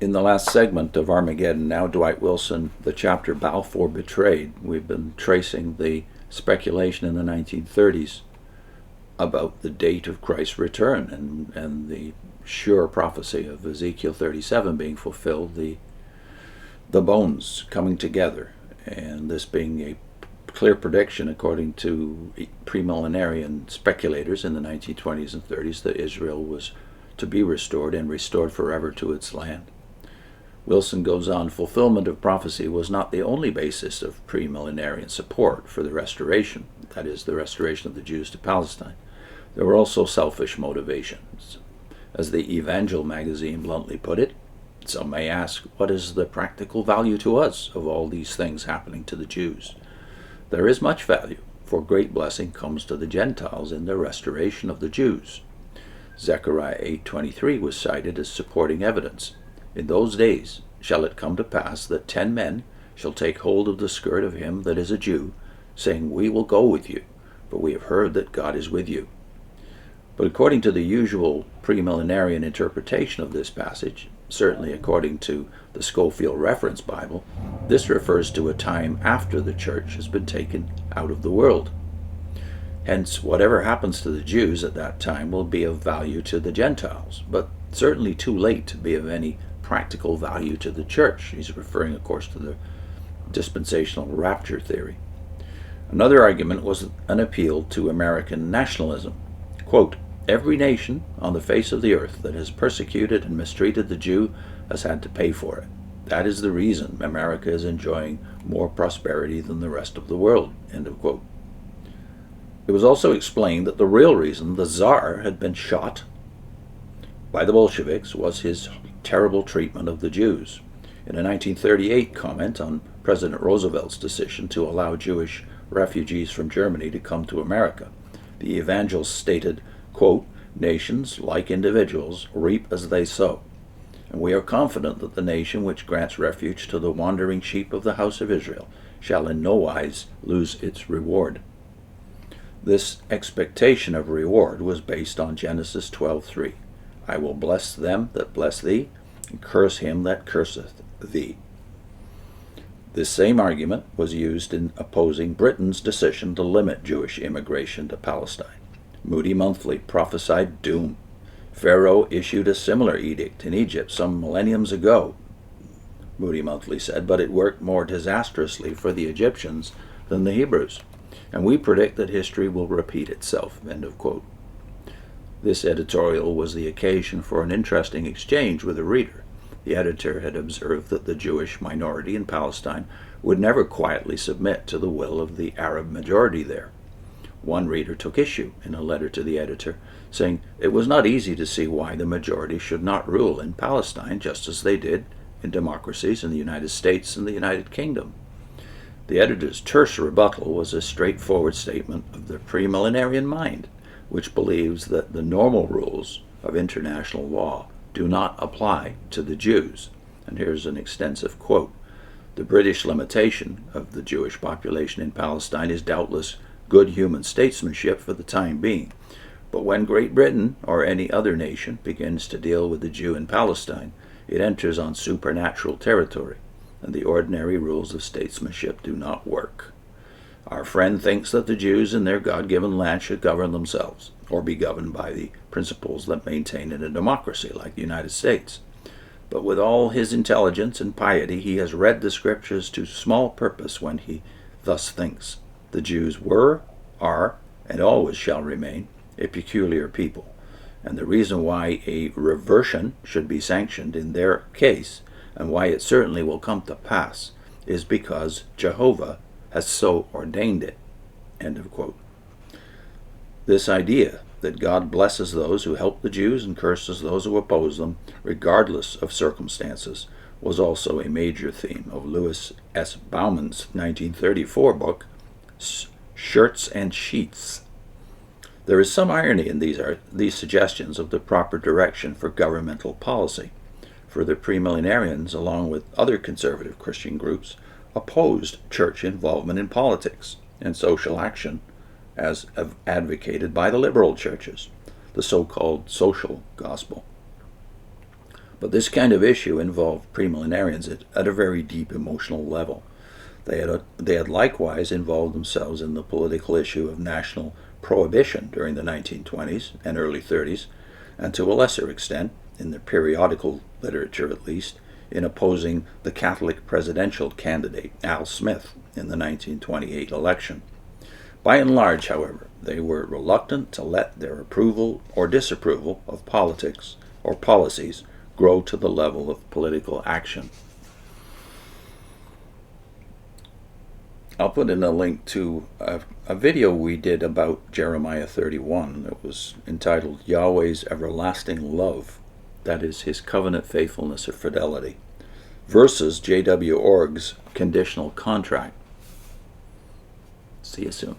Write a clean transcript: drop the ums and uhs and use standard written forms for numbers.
In the last segment of Armageddon, now Dwight Wilson, the chapter Balfour Betrayed, we've been tracing the speculation in the 1930s about the date of Christ's return and the sure prophecy of Ezekiel 37 being fulfilled, the bones coming together, and this being a clear prediction according to premillenarian speculators in the 1920s and 30s that Israel was to be restored and restored forever to its land. Wilson goes on, fulfillment of prophecy was not the only basis of premillenarian support for the restoration, that is, the restoration of the Jews to Palestine. There were also selfish motivations. As the Evangel magazine bluntly put it, some may ask, what is the practical value to us of all these things happening to the Jews? There is much value, for great blessing comes to the Gentiles in the restoration of the Jews. Zechariah 8:23 was cited as supporting evidence. In those days shall it come to pass that 10 men shall take hold of the skirt of him that is a Jew, saying, We will go with you, for we have heard that God is with you. But according to the usual premillenarian interpretation of this passage, certainly according to the Scofield Reference Bible, this refers to a time after the church has been taken out of the world. Hence, whatever happens to the Jews at that time will be of value to the Gentiles, but certainly too late to be of any practical value to the church. He's referring, of course, to the dispensational rapture theory. Another argument was an appeal to American nationalism. Quote, every nation on the face of the earth that has persecuted and mistreated the Jew has had to pay for it. That is the reason America is enjoying more prosperity than the rest of the world. End of quote. It was also explained that the real reason the Czar had been shot by the Bolsheviks was his terrible treatment of the Jews. In a 1938 comment on President Roosevelt's decision to allow Jewish refugees from Germany to come to America, the Evangel stated, quote, nations, like individuals, reap as they sow, and we are confident that the nation which grants refuge to the wandering sheep of the house of Israel shall in no wise lose its reward. This expectation of reward was based on Genesis 12:3. I will bless them that bless thee, and curse him that curseth thee. This same argument was used in opposing Britain's decision to limit Jewish immigration to Palestine. Moody Monthly prophesied doom. Pharaoh issued a similar edict in Egypt some millenniums ago, Moody Monthly said, but it worked more disastrously for the Egyptians than the Hebrews. And we predict that history will repeat itself. End of quote. This editorial was the occasion for an interesting exchange with a reader. The editor had observed that the Jewish minority in Palestine would never quietly submit to the will of the Arab majority there. One reader took issue in a letter to the editor, saying it was not easy to see why the majority should not rule in Palestine just as they did in democracies in the United States and the United Kingdom. The editor's terse rebuttal was a straightforward statement of the premillenarian mind, which believes that the normal rules of international law do not apply to the Jews. And here's an extensive quote. The British limitation of the Jewish population in Palestine is doubtless good human statesmanship for the time being. But when Great Britain or any other nation begins to deal with the Jew in Palestine, it enters on supernatural territory, and the ordinary rules of statesmanship do not work. Our friend thinks that the Jews in their God-given land should govern themselves, or be governed by the principles that maintain in a democracy like the United States. But with all his intelligence and piety, he has read the scriptures to small purpose when he thus thinks. The Jews were, are, and always shall remain a peculiar people, and the reason why a reversion should be sanctioned in their case, and why it certainly will come to pass, is because Jehovah has so ordained it. End of quote. This idea that God blesses those who help the Jews and curses those who oppose them, regardless of circumstances, was also a major theme of Louis S. Bauman's 1934 book, Shirts and Sheets. There is some irony in these suggestions of the proper direction for governmental policy, for the premillenarians, along with other conservative Christian groups, opposed church involvement in politics and social action as advocated by the liberal churches, the so-called social gospel. But this kind of issue involved premillenarians at a very deep emotional level. They had likewise involved themselves in the political issue of national prohibition during the 1920s and early 30s, and to a lesser extent, in the periodical literature at least, in opposing the Catholic presidential candidate Al Smith in the 1928 election. By and large, however, they were reluctant to let their approval or disapproval of politics or policies grow to the level of political action. I'll put in a link to a video we did about Jeremiah 31 that was entitled Yahweh's Everlasting Love, that is, His covenant faithfulness or fidelity, versus J.W. Org's conditional contract. See you soon.